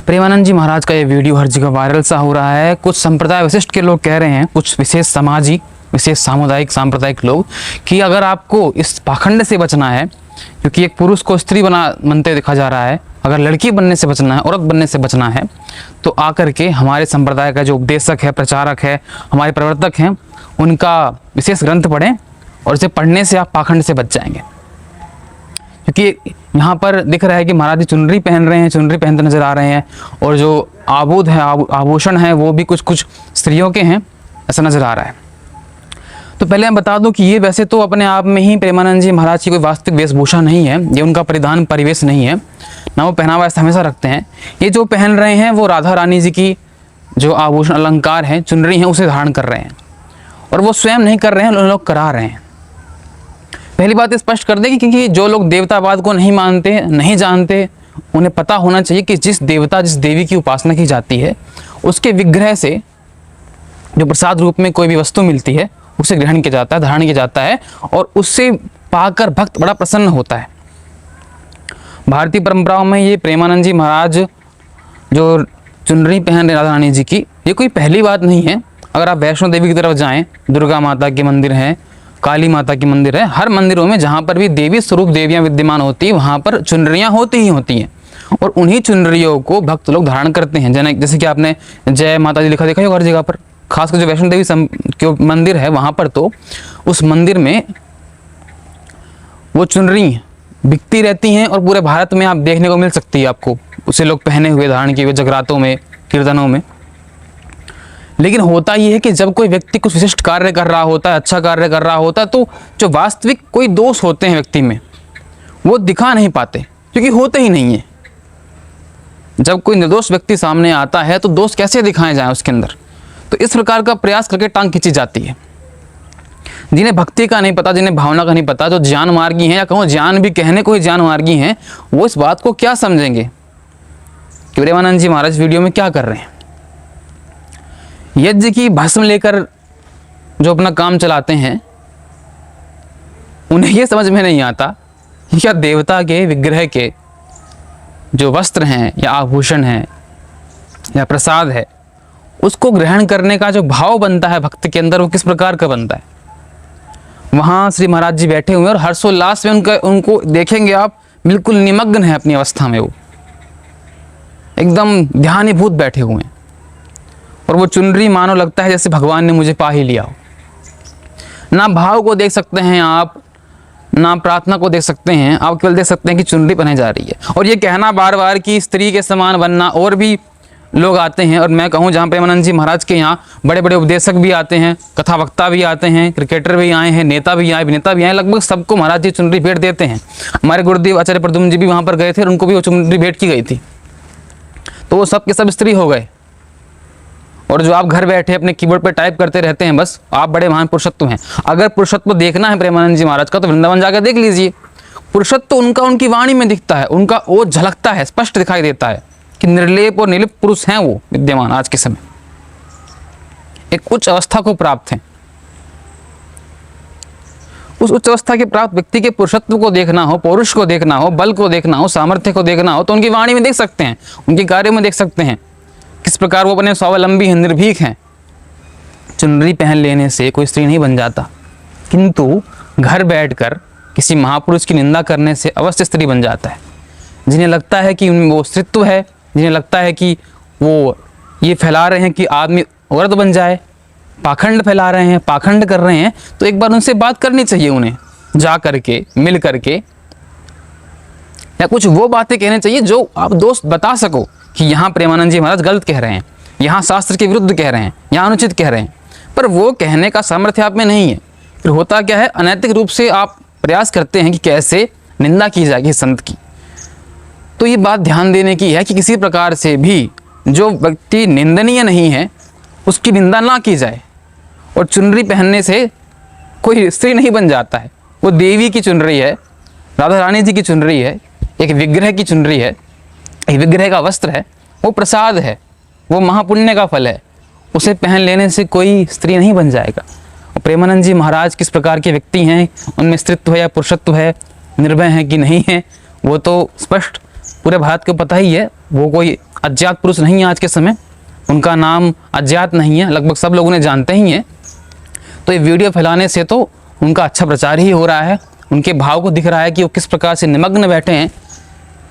प्रेमानंद जी महाराज का ये वीडियो हर जगह वायरल सा हो रहा है। कुछ संप्रदाय विशिष्ट के लोग कह रहे हैं, कुछ विशेष सामाजिक, विशेष सामुदायिक सांप्रदायिक लोग, कि अगर आपको इस पाखंड से बचना है, क्योंकि एक पुरुष को स्त्री बनते देखा जा रहा है, अगर लड़की बनने से बचना है, औरत बनने से बचना है, तो आकर के हमारे संप्रदाय का जो उपदेशक है, प्रचारक है, हमारे प्रवर्तक हैं, उनका विशेष ग्रंथ पढ़ें और इसे पढ़ने से आप पाखंड से बच जाएंगे। क्योंकि यहाँ पर दिख रहा है कि महाराज जी चुनरी पहन रहे हैं, चुनरी पहनते नजर आ रहे हैं, और जो आभूत है, आभूषण है, वो भी कुछ कुछ स्त्रियों के हैं, ऐसा नजर आ रहा है। तो पहले मैं बता दूं कि ये वैसे तो अपने आप में ही प्रेमानंद जी महाराज की कोई वास्तविक वेशभूषा नहीं है, ये उनका परिधान परिवेश नहीं है, ना वो पहनावा ऐसा हमेशा रखते हैं। ये जो पहन रहे हैं वो राधा रानी जी की जो आभूषण अलंकार है, चुनरी है, उसे धारण कर रहे हैं, और वो स्वयं नहीं कर रहे हैं, लोग करा रहे हैं। पहली बात स्पष्ट कर दें कि क्योंकि जो लोग देवतावाद को नहीं मानते, नहीं जानते, उन्हें पता होना चाहिए कि जिस देवता, जिस देवी की उपासना की जाती है, उसके विग्रह से जो प्रसाद रूप में कोई भी वस्तु मिलती है, उसे ग्रहण किया जाता है, धारण किया जाता है, और उससे पाकर भक्त बड़ा प्रसन्न होता है। भारतीय परंपराओं में ये प्रेमानंद जी महाराज जो चुनरी पहन रहे राधा रानी जी की, ये कोई पहली बात नहीं है। अगर आप वैष्णो देवी की तरफ जाएं, दुर्गा माता के मंदिर हैं, काली माता की मंदिर है, हर मंदिरों में जहाँ पर भी देवी स्वरूप देवियाँ विद्यमान होती है, वहाँ पर चुनरियाँ होती ही होती हैं, और उन्हीं चुनरियों को भक्त लोग धारण करते हैं। जैसे कि आपने जय माता जी लिखा देखा है हर जगह पर, खासकर जो वैष्णो देवी जो मंदिर है वहाँ पर, तो उस मंदिर में वो चुनरी बिकती रहती हैं, और पूरे भारत में आप देखने को मिल सकती है आपको उसे लोग पहने हुए, धारण किए हुए, जगरातों में, कीर्तनों में। लेकिन होता यह है कि जब कोई व्यक्ति कुछ विशिष्ट कार्य कर रहा होता है, अच्छा कार्य कर रहा होता है, तो जो वास्तविक कोई दोष होते हैं व्यक्ति में, वो दिखा नहीं पाते, क्योंकि होते ही नहीं है। जब कोई निर्दोष व्यक्ति सामने आता है तो दोष कैसे दिखाए जाए उसके अंदर, तो इस प्रकार का प्रयास करके टांग खींची जाती है। जिन्हें भक्ति का नहीं पता, जिन्हें भावना का नहीं पता, जो ज्ञान मार्गी हैं, या कहूँ ज्ञान भी कहने को ही ज्ञान मार्गी हैं, वो इस बात को क्या समझेंगे कि प्रेमानंद जी महाराज वीडियो में क्या कर रहे हैं। यज्ञ की भस्म लेकर जो अपना काम चलाते हैं, उन्हें यह समझ में नहीं आता कि क्या देवता के विग्रह के जो वस्त्र हैं, या आभूषण हैं, या प्रसाद है, उसको ग्रहण करने का जो भाव बनता है भक्त के अंदर, वो किस प्रकार का बनता है। वहाँ श्री महाराज जी बैठे हुए हैं, और हर्षोल्लास में उनको देखेंगे आप, बिल्कुल निमग्न है अपनी अवस्था में, वो एकदम ध्यानीभूत बैठे हुए हैं, और वो चुनरी मानो लगता है जैसे भगवान ने मुझे पा ही लिया हो। ना भाव को देख सकते हैं आप, ना प्रार्थना को देख सकते हैं, आप केवल देख सकते हैं कि चुनरी पहने जा रही है। और ये कहना बार बार कि स्त्री के समान बनना, और भी लोग आते हैं, और मैं कहूँ जहाँ प्रेमानंद जी महाराज के यहाँ बड़े बड़े उपदेशक भी आते हैं, कथा वक्ता भी आते हैं, क्रिकेटर भी आए हैं, नेता भी आए, अभिनेता भी आए, लगभग सबको महाराज जी चुनरी भेंट देते हैं। हमारे गुरुदेव आचार्य प्रद्युम्न जी भी वहाँ पर गए थे, और उनको भी वो चुनरी भेंट की गई थी, तो वो सब के सब स्त्री हो गए। और जो आप घर बैठे अपने कीबोर्ड पे टाइप करते रहते हैं, बस आप बड़े महान पुरुषत्व हैं। अगर पुरुषत्व देखना है प्रेमानंद जी महाराज का, तो वृंदावन जाकर देख लीजिए। पुरुषत्व उनका उनकी वाणी में दिखता है, उनका वो झलकता है, स्पष्ट दिखाई देता है कि निर्लेप और निर्लिप्त पुरुष हैं वो विद्यमान आज के समय, एक उच्च अवस्था को प्राप्त हैं। उस उच्च अवस्था के प्राप्त व्यक्ति के पुरुषत्व को देखना हो, पौरुष को देखना हो, बल को देखना हो, सामर्थ्य को देखना हो, तो उनकी वाणी में देख सकते हैं, उनके कार्यों में देख सकते हैं किस प्रकार वो अपने स्वावलंबी हैं, निर्भीक हैं। चुनरी पहन लेने से कोई स्त्री नहीं बन जाता, किंतु घर बैठकर किसी महापुरुष की निंदा करने से अवश्य स्त्री बन जाता है। जिन्हें लगता है कि उनमें वो स्त्रीत्व है, जिन्हें लगता है कि वो ये फैला रहे हैं कि आदमी औरत बन जाए, पाखंड फैला रहे हैं, पाखंड कर रहे हैं, तो एक बार उनसे बात करनी चाहिए, उन्हें जा करके, मिल करके, या कुछ वो बातें कहने चाहिए जो आप दोस्त बता सको कि यहाँ प्रेमानंद जी महाराज गलत कह रहे हैं, यहाँ शास्त्र के विरुद्ध कह रहे हैं, यहाँ अनुचित कह रहे हैं, पर वो कहने का सामर्थ्य आप में नहीं है। फिर होता क्या है, अनैतिक रूप से आप प्रयास करते हैं कि कैसे निंदा की जाएगी संत की। तो ये बात ध्यान देने की है कि किसी प्रकार से भी जो व्यक्ति निंदनीय नहीं है, उसकी निंदा ना की जाए। और चुनरी पहनने से कोई स्त्री नहीं बन जाता है, वो देवी की चुनरी है, राधा रानी जी की चुनरी है, एक विग्रह की चुनरी है, एक विग्रह का वस्त्र है, वो प्रसाद है, वो महापुण्य का फल है, उसे पहन लेने से कोई स्त्री नहीं बन जाएगा। और प्रेमानंद जी महाराज किस प्रकार के व्यक्ति हैं, उनमें स्त्रीत्व है या पुरुषत्व है, निर्भय हैं कि नहीं है, वो तो स्पष्ट पूरे भारत को पता ही है, वो कोई अज्ञात पुरुष नहीं है आज के समय, उनका नाम अज्ञात नहीं है, लगभग सब लोग उन्हें जानते ही हैं। तो ये वीडियो फैलाने से तो उनका अच्छा प्रचार ही हो रहा है, उनके भाव को दिख रहा है कि वो किस प्रकार से निमग्न बैठे हैं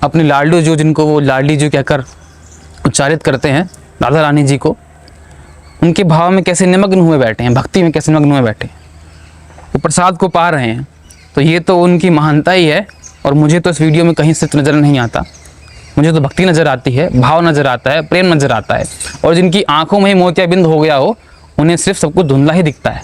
अपनी लाडलू जो, जिनको वो लाडली जो कहकर उच्चारित करते हैं राधा रानी जी को, उनके भाव में कैसे निमग्न हुए बैठे हैं, भक्ति में कैसे निमग्न हुए बैठे हैं, वो प्रसाद को पा रहे हैं। तो ये तो उनकी महानता ही है। और मुझे तो इस वीडियो में कहीं से नज़र नहीं आता, मुझे तो भक्ति नज़र आती है, भाव नज़र आता है, प्रेम नज़र आता है। और जिनकी आंखों में ही मोतियाबिंद हो गया हो, उन्हें सिर्फ सब कुछ धुंधला ही दिखता है।